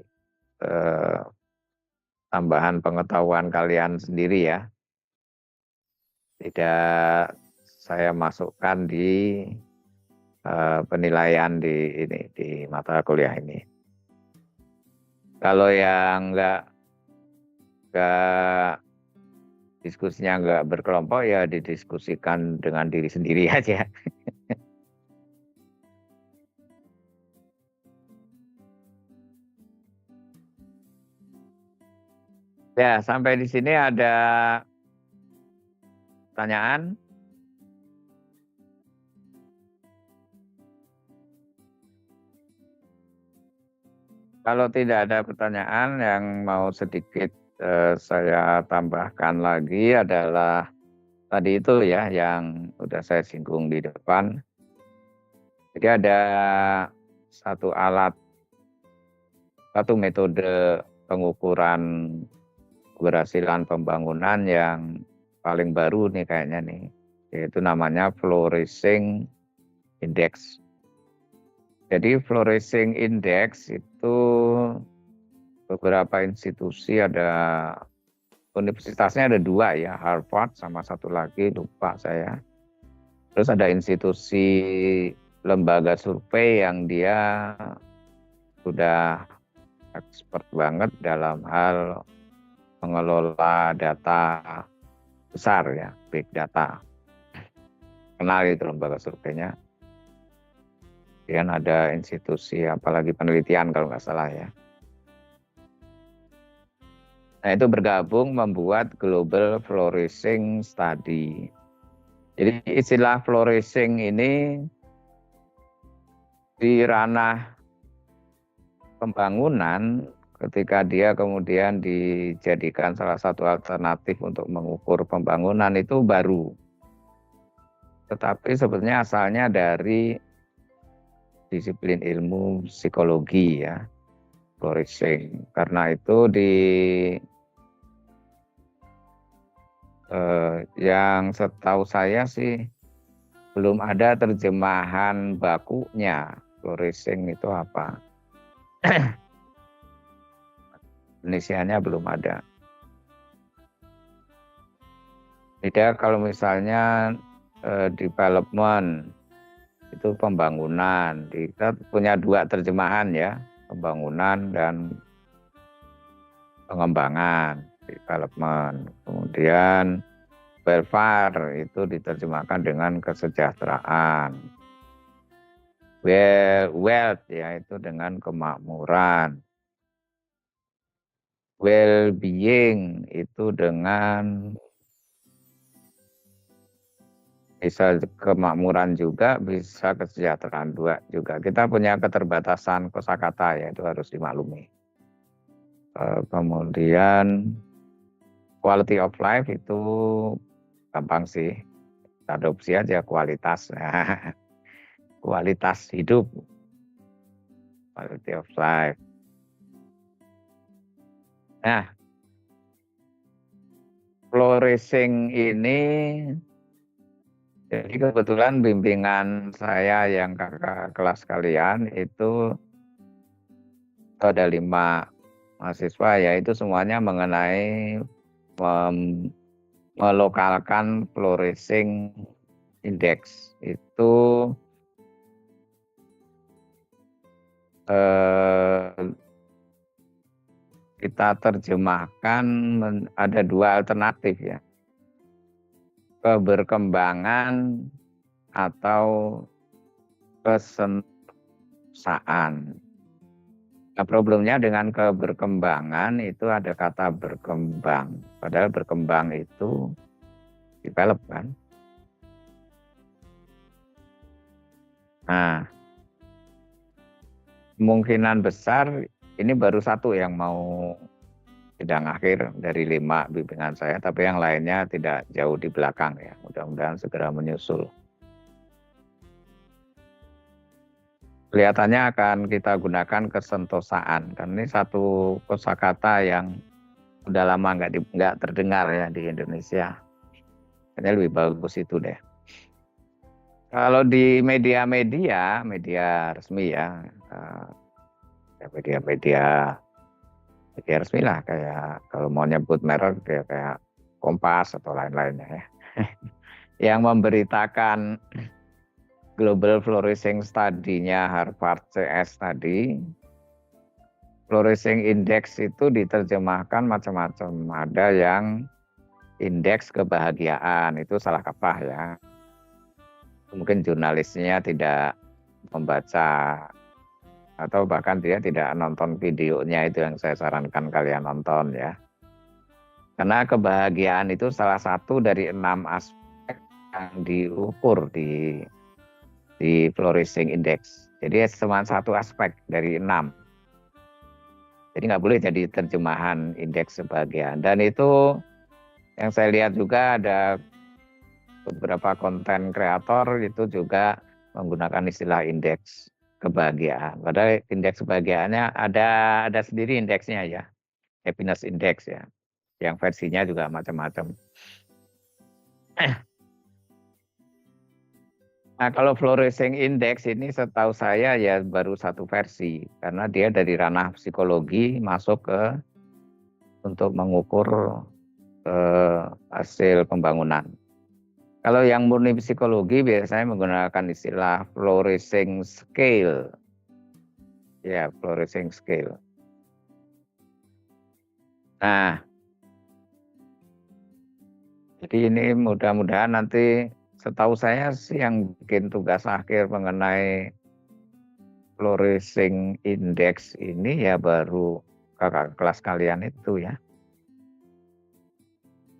tambahan pengetahuan kalian sendiri ya. Tidak saya masukkan di penilaian di mata kuliah ini. Kalau yang nggak diskusinya nggak berkelompok ya didiskusikan dengan diri sendiri aja. Ya, sampai di sini ada pertanyaan? Kalau tidak ada pertanyaan yang mau sedikit saya tambahkan lagi adalah tadi itu ya yang udah saya singgung di depan. Jadi ada satu alat, satu metode pengukuran keberhasilan pembangunan yang paling baru nih kayaknya nih, yaitu namanya Flourishing Index. Jadi Flourishing Index itu beberapa institusi, ada universitasnya ada dua ya, Harvard sama satu lagi lupa saya. Terus ada institusi lembaga survei yang dia sudah expert banget dalam hal mengelola data besar ya, big data. Kenal itu lembaga surveinya. Kemudian ada institusi apalagi penelitian kalau nggak salah ya. Nah itu bergabung membuat Global Flourishing Study. Jadi istilah flourishing ini di ranah pembangunan ketika dia kemudian dijadikan salah satu alternatif untuk mengukur pembangunan itu baru. Tetapi sebetulnya asalnya dari disiplin ilmu psikologi ya, flourishing. Karena itu yang setahu saya sih belum ada terjemahan bakunya flourishing itu apa. Indonesianya belum ada. Beda kalau misalnya development itu pembangunan. Kita punya dua terjemahan ya, pembangunan dan pengembangan, development. Kemudian welfare itu diterjemahkan dengan kesejahteraan. Wealth yaitu dengan kemakmuran. Well-being itu dengan bisa kemakmuran juga, bisa kesejahteraan juga. Kita punya keterbatasan kosakata ya, itu harus dimaklumi. Kemudian quality of life itu gampang sih, adopsi aja kualitas. Kualitas hidup, quality of life. Nah, flourishing ini, jadi kebetulan bimbingan saya yang kakak kelas kalian itu ada 5 mahasiswa ya, itu semuanya mengenai melokalkan flourishing index. Itu kita terjemahkan ada 2 alternatif ya, keberkembangan atau kesentosan. Nah, problemnya dengan keberkembangan itu ada kata berkembang, padahal berkembang itu develop kan. Nah, kemungkinan besar ini baru 1 yang mau sidang akhir dari 5 bimbingan saya, tapi yang lainnya tidak jauh di belakang ya, mudah-mudahan segera menyusul. Kelihatannya akan kita gunakan kesentosaan, karena ini satu kosakata yang udah lama nggak terdengar ya di Indonesia. Kayaknya lebih bagus itu deh. Kalau di media resmi ya, media resmi lah, kayak kalau mau nyebut merek kayak Kompas atau lain-lainnya ya, yang memberitakan Global Flourishing Study-nya Harvard CS tadi. Flourishing Index itu diterjemahkan macam-macam. Ada yang indeks kebahagiaan, itu salah kaprah ya. Mungkin jurnalisnya tidak membaca atau bahkan dia tidak nonton videonya, itu yang saya sarankan kalian nonton ya. Karena kebahagiaan itu salah satu dari 6 aspek yang diukur di Flourishing Index. Jadi cuma 1 aspek dari 6. Jadi nggak boleh jadi terjemahan indeks kebahagiaan. Dan itu yang saya lihat juga ada beberapa konten kreator itu juga menggunakan istilah indeks kebahagiaan. Padahal indeks kebahagiaannya ada sendiri indeksnya ya, happiness index ya, yang versinya juga macam-macam. Nah, kalau flourishing index ini setahu saya ya baru satu versi, karena dia dari ranah psikologi masuk ke untuk mengukur hasil pembangunan. Kalau yang murni psikologi biasanya menggunakan istilah flourishing scale. Ya, flourishing scale. Nah, jadi ini mudah-mudahan nanti setahu saya sih yang bikin tugas akhir mengenai flourishing index ini ya baru kakak kelas kalian itu ya.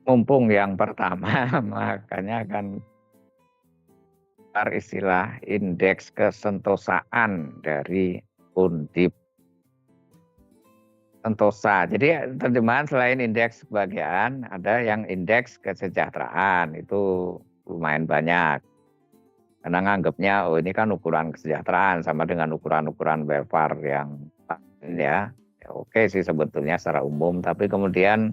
Mumpung yang pertama, makanya akan istilah indeks kesentosaan dari Undip. Sentosa. Jadi terjemahan selain indeks kebahagiaan, ada yang indeks kesejahteraan. Itu lumayan banyak. Karena nganggapnya, oh ini kan ukuran kesejahteraan sama dengan ukuran-ukuran welfare yang ya oke sih sebetulnya secara umum. Tapi kemudian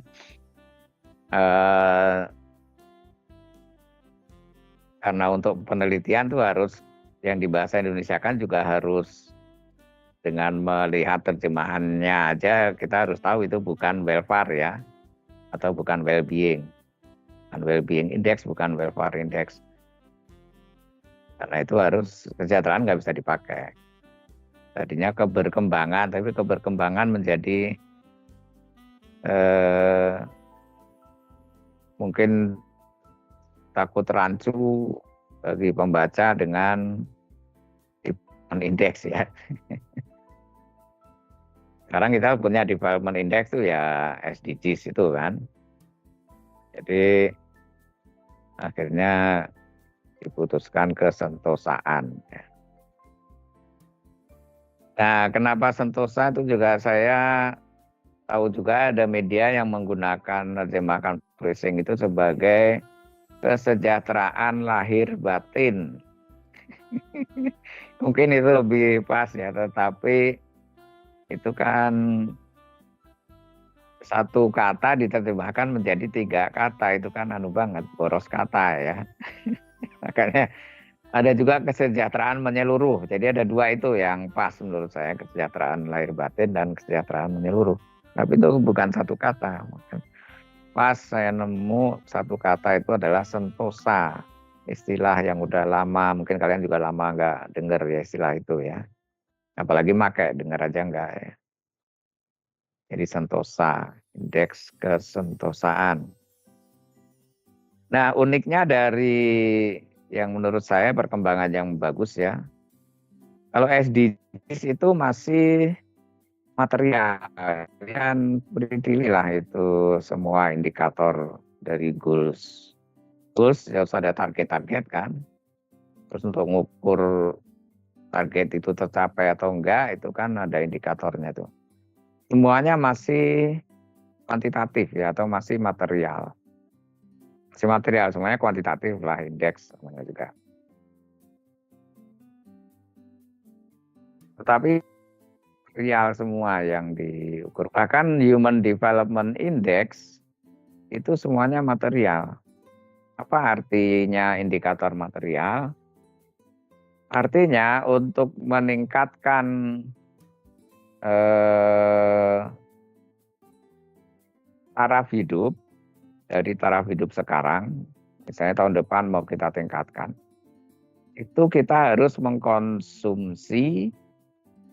karena untuk penelitian tuh harus yang di bahasa Indonesia kan juga harus dengan melihat terjemahannya aja kita harus tahu itu bukan welfare ya, atau bukan well-being. Bukan well-being index, bukan welfare index. Karena itu harus kesejahteraan nggak bisa dipakai. Tadinya keberkembangan, tapi keberkembangan menjadi mungkin takut rancu bagi pembaca dengan indeks ya. Sekarang kita punya development index itu ya SDGs itu kan. Jadi akhirnya diputuskan kesentosaan. Nah, kenapa sentosa itu juga saya tahu juga ada media yang menggunakan terjemahkan flourishing itu sebagai kesejahteraan lahir batin. Mungkin itu lebih pas ya, tetapi itu kan satu kata diterjemahkan menjadi 3 kata, itu kan anu banget, boros kata ya. Makanya ada juga kesejahteraan menyeluruh. Jadi ada 2 itu yang pas menurut saya, kesejahteraan lahir batin dan kesejahteraan menyeluruh. Tapi itu bukan satu kata. Pas saya nemu satu kata itu adalah sentosa. Istilah yang udah lama, mungkin kalian juga lama nggak dengar ya istilah itu ya. Apalagi pakai, dengar aja enggak ya. Jadi sentosa, indeks kesentosaan. Nah, uniknya dari yang menurut saya perkembangan yang bagus ya. Kalau SDGs itu masih material. Kalian pilih lah itu semua indikator dari goals. Goals harus ada target-target kan. Terus untuk mengukur target itu tercapai atau enggak, itu kan ada indikatornya tuh. Semuanya masih kuantitatif ya, atau masih material. Masih material, semuanya kuantitatif lah, indeks semuanya juga. Tetapi real semua yang diukur. Bahkan Human Development Index itu semuanya material. Apa artinya indikator material? Artinya untuk meningkatkan taraf hidup, dari taraf hidup sekarang, misalnya tahun depan mau kita tingkatkan, itu kita harus mengkonsumsi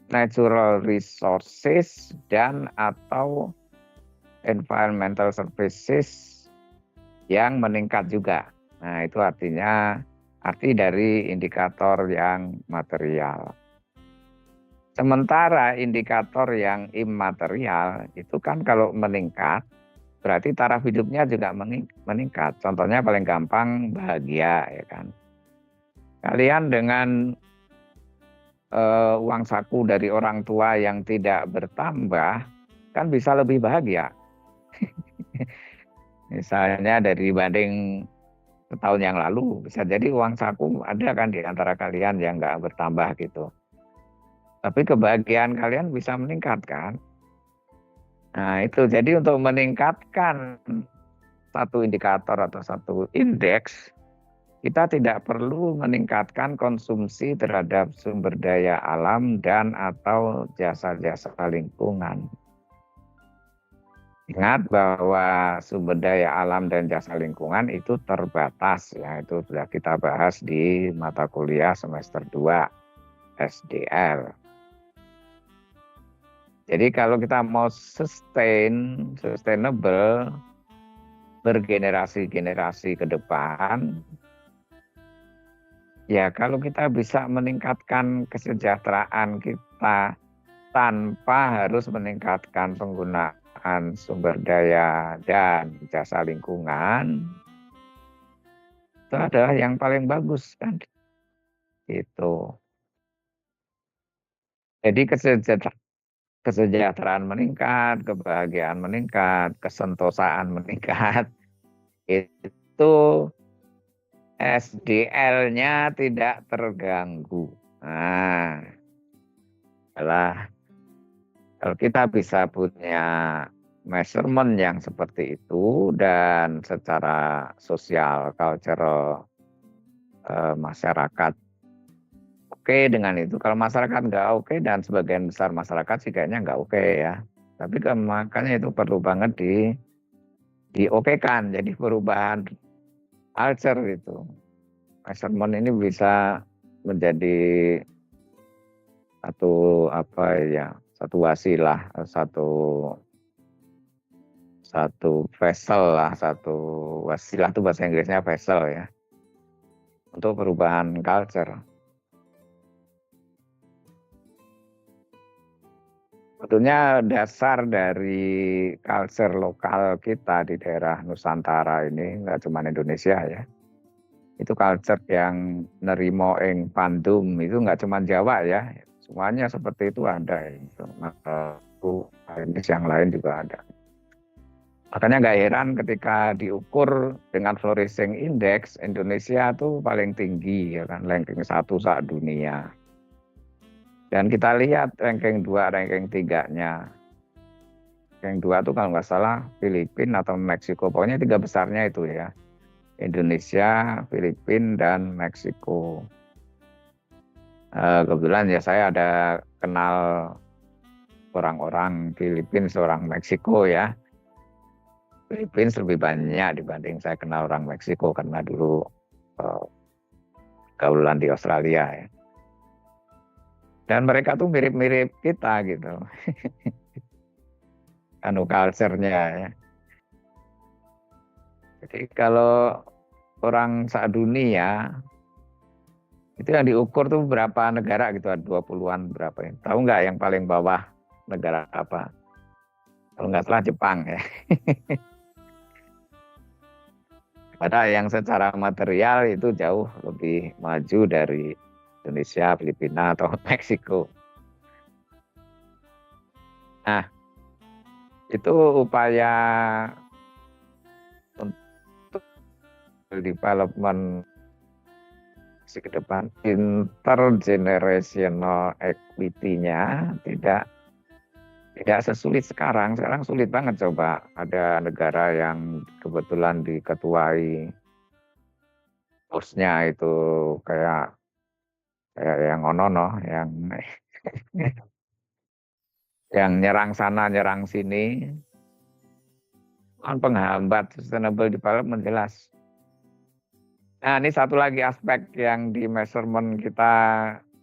natural resources dan atau environmental services yang meningkat juga. Nah, itu artinya arti dari indikator yang material. Sementara indikator yang imaterial itu kan kalau meningkat, berarti taraf hidupnya juga meningkat. Contohnya paling gampang bahagia ya kan. Kalian dengan uang saku dari orang tua yang tidak bertambah, kan bisa lebih bahagia. Misalnya dari dibanding setahun yang lalu, bisa jadi uang saku ada kan di antara kalian yang nggak bertambah gitu. Tapi kebahagiaan kalian bisa meningkat kan. Nah itu, jadi untuk meningkatkan satu indikator atau satu indeks, kita tidak perlu meningkatkan konsumsi terhadap sumber daya alam dan atau jasa-jasa lingkungan. Ingat bahwa sumber daya alam dan jasa lingkungan itu terbatas, ya itu sudah kita bahas di mata kuliah semester 2 SDL. Jadi kalau kita mau sustainable, bergenerasi-generasi ke depan, ya kalau kita bisa meningkatkan kesejahteraan kita tanpa harus meningkatkan penggunaan sumber daya dan jasa lingkungan, itu adalah yang paling bagus kan. Itu. Jadi kesejahteraan meningkat, kebahagiaan meningkat, kesentosaan meningkat. Itu SDL-nya tidak terganggu. Nah, adalah kalau kita bisa punya measurement yang seperti itu dan secara sosial, cultural, masyarakat oke dengan itu. Kalau masyarakat nggak oke dan sebagian besar masyarakat sih kayaknya nggak oke ya. Tapi makanya itu perlu banget diokekan. Jadi perubahan culture itu. Measurement ini bisa menjadi satu apa ya, satu wasilah, satu vessel lah, satu wasilah itu bahasa Inggrisnya vessel ya, untuk perubahan culture. Sebetulnya dasar dari culture lokal kita di daerah Nusantara ini, nggak cuma Indonesia ya, itu culture yang nerimo ing pandum, itu nggak cuma Jawa ya, semuanya seperti itu ada. Itu yang lain juga ada. Makanya nggak heran ketika diukur dengan flourishing index, Indonesia tuh paling tinggi ya kan, ranking 1 saat dunia. Dan kita lihat ranking 2, ranking 3-nya. Ranking 2 tuh kalau nggak salah Filipina atau Meksiko, pokoknya 3 besarnya itu ya. Indonesia, Filipina, dan Meksiko. Kebetulan ya saya ada kenal orang-orang Filipina, seorang Meksiko ya. Filipina lebih banyak dibanding saya kenal orang Meksiko karena dulu gaulan di Australia ya. Dan mereka tuh mirip-mirip kita gitu. Culture-nya ya. Jadi kalau orang dunia itu yang diukur tuh berapa negara gitu, 20-an berapa ya. Tahu nggak yang paling bawah negara apa? Kalau nggak salah Jepang ya. Padahal yang secara material itu jauh lebih maju dari Indonesia, Filipina, atau Meksiko. Nah, itu upaya untuk development ke depan, intergenerational equity-nya tidak sesulit sekarang. Sekarang sulit banget coba ada negara yang kebetulan diketuai bosnya itu kayak yang onono, yang nyerang sana nyerang sini, kan penghambat sustainable development jelas. Nah ini satu lagi aspek yang di measurement kita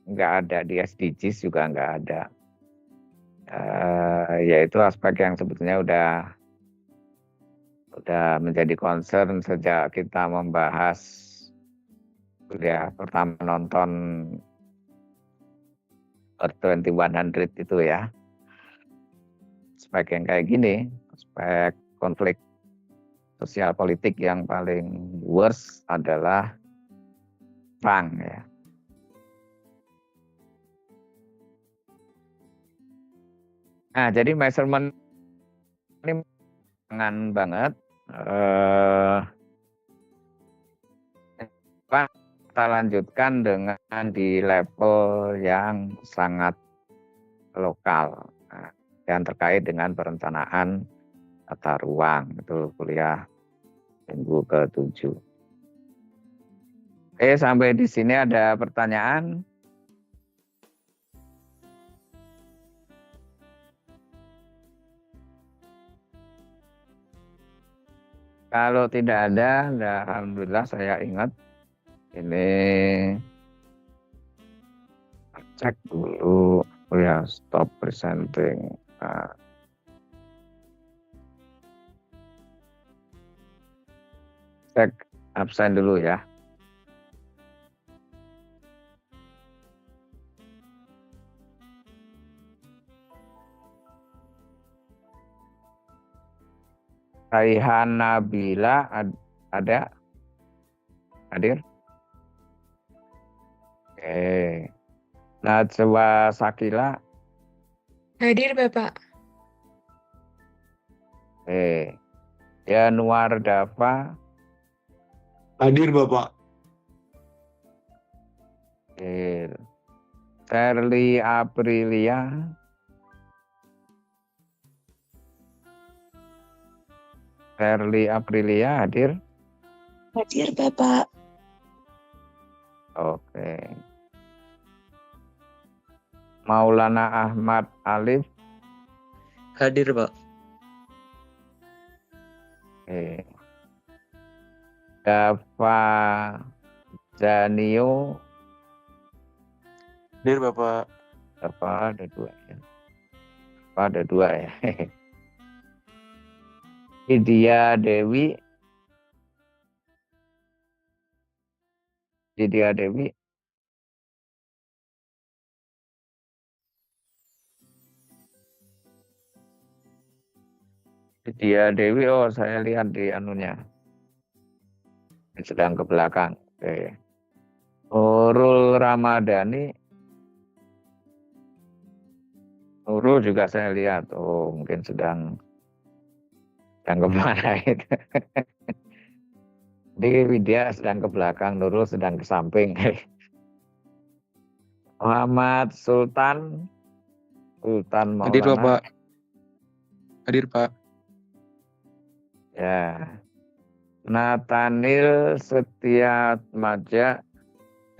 nggak ada, di SDGs juga nggak ada, yaitu aspek yang sebetulnya udah menjadi concern sejak kita membahas kuliah pertama nonton Earth 2100 itu ya. Aspek yang kayak gini, aspek konflik sosial politik yang paling worst adalah perang ya. Nah, jadi measurement Ini jangan banget. Kita lanjutkan dengan di level yang sangat lokal. Nah, yang terkait dengan perencanaan tata ruang. Itu kuliah minggu ke-7. Sampai di sini ada pertanyaan? Kalau tidak ada, alhamdulillah saya ingat. Ini cek dulu. Oh ya, stop presenting. Cek absen dulu ya. Raihan Nabila ada? Hadir? Oke. Najwa Sakila? Hadir, Bapak. Oke. Yanuar Dava? Hadir, Bapak. Hadir. Sherly Aprilia? Sherly Aprilia hadir? Hadir, Bapak. Oke. Maulana Ahmad Alif? Hadir, Pak. Oke. Dava Zanio? Hadir, Bapak. Dava ada 2 ya. Dava ada 2 ya. Widya Dewi? Widya Dewi? Widya Dewi, oh saya lihat di anunya. Sedang ke belakang. Oke. Nurul Ramadhani? Nurul juga saya lihat. Oh mungkin sedang kemana itu. Jadi Widya sedang ke belakang, Nurul sedang ke samping. Muhammad Sultan? Sultan Hadir, Maulana? Bapak. Hadir, Pak. Ya. Nathaniel Setiatmaja?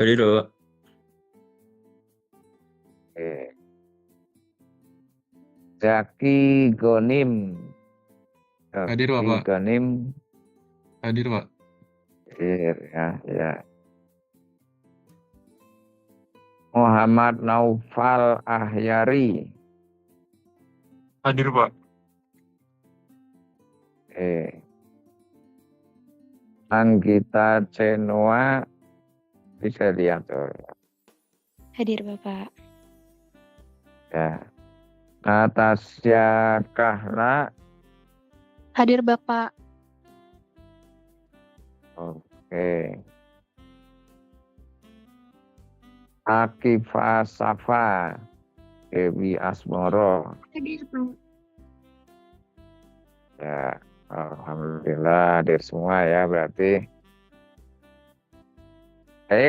Hadir, Bapak. Oke. Zaki Gonim? Hadir, Bapak. Gonim? Hadir, Pak. Hadir ya. Muhammad Naufal Ahyari? Hadir, Pak. Oke. Anggita Cenoa bisa lihat tuh. Hadir, Bapak. Ya. Natasya Kahla? Hadir, Bapak. Oke. Akifah Safa? Dewi Asmoro? Hadir, Pak. Ya. Alhamdulillah hadir semua ya berarti.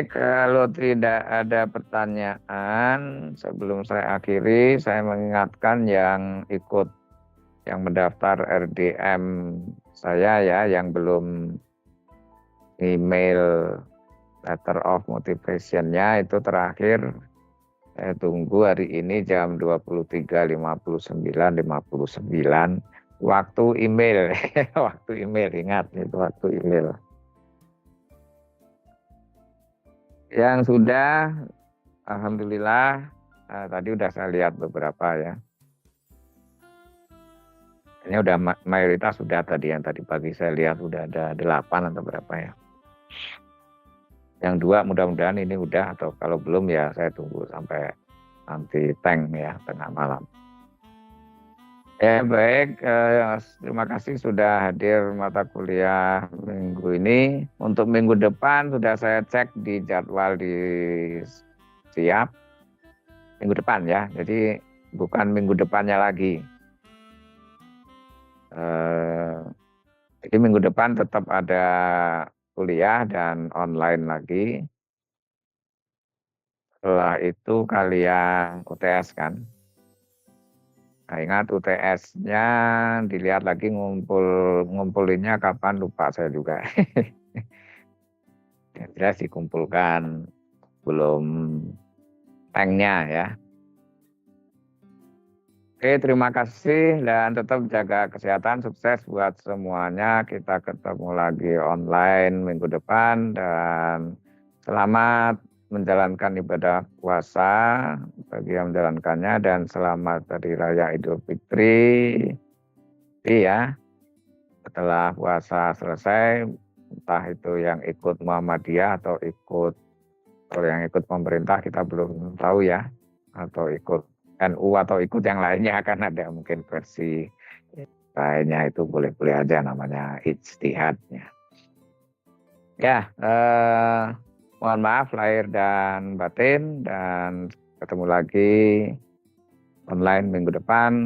Kalau tidak ada pertanyaan, sebelum saya akhiri, saya mengingatkan yang mendaftar RDM saya ya, yang belum email letter of motivation-nya itu terakhir saya tunggu hari ini jam 23.59 waktu email. Waktu email, ingat itu waktu email. Yang sudah, alhamdulillah, tadi udah saya lihat beberapa ya. Ini udah mayoritas sudah tadi, yang tadi pagi saya lihat udah ada 8 atau berapa ya. Yang 2 mudah-mudahan ini udah, atau kalau belum ya saya tunggu sampai nanti tank ya, tengah malam. Ya baik, terima kasih sudah hadir mata kuliah minggu ini. Untuk minggu depan sudah saya cek di jadwal di siap. Minggu depan ya, jadi bukan minggu depannya lagi. Jadi minggu depan tetap ada kuliah dan online lagi. Setelah itu kalian UTS kan. Nah, ingat UTS-nya dilihat lagi ngumpulinnya kapan lupa saya juga. Yang jelas dikumpulkan belum tanknya ya. Oke, terima kasih dan tetap jaga kesehatan, sukses buat semuanya. Kita ketemu lagi online minggu depan dan selamat menjalankan ibadah puasa bagi yang menjalankannya dan selamat Hari Raya Idul Fitri. Ya, setelah puasa selesai, entah itu yang ikut Muhammadiyah atau yang ikut pemerintah kita belum tahu ya, atau ikut NU atau ikut yang lainnya akan ada mungkin versi lainnya itu boleh-boleh aja namanya ijtihadnya. Ya, mohon maaf lahir dan batin dan ketemu lagi online minggu depan.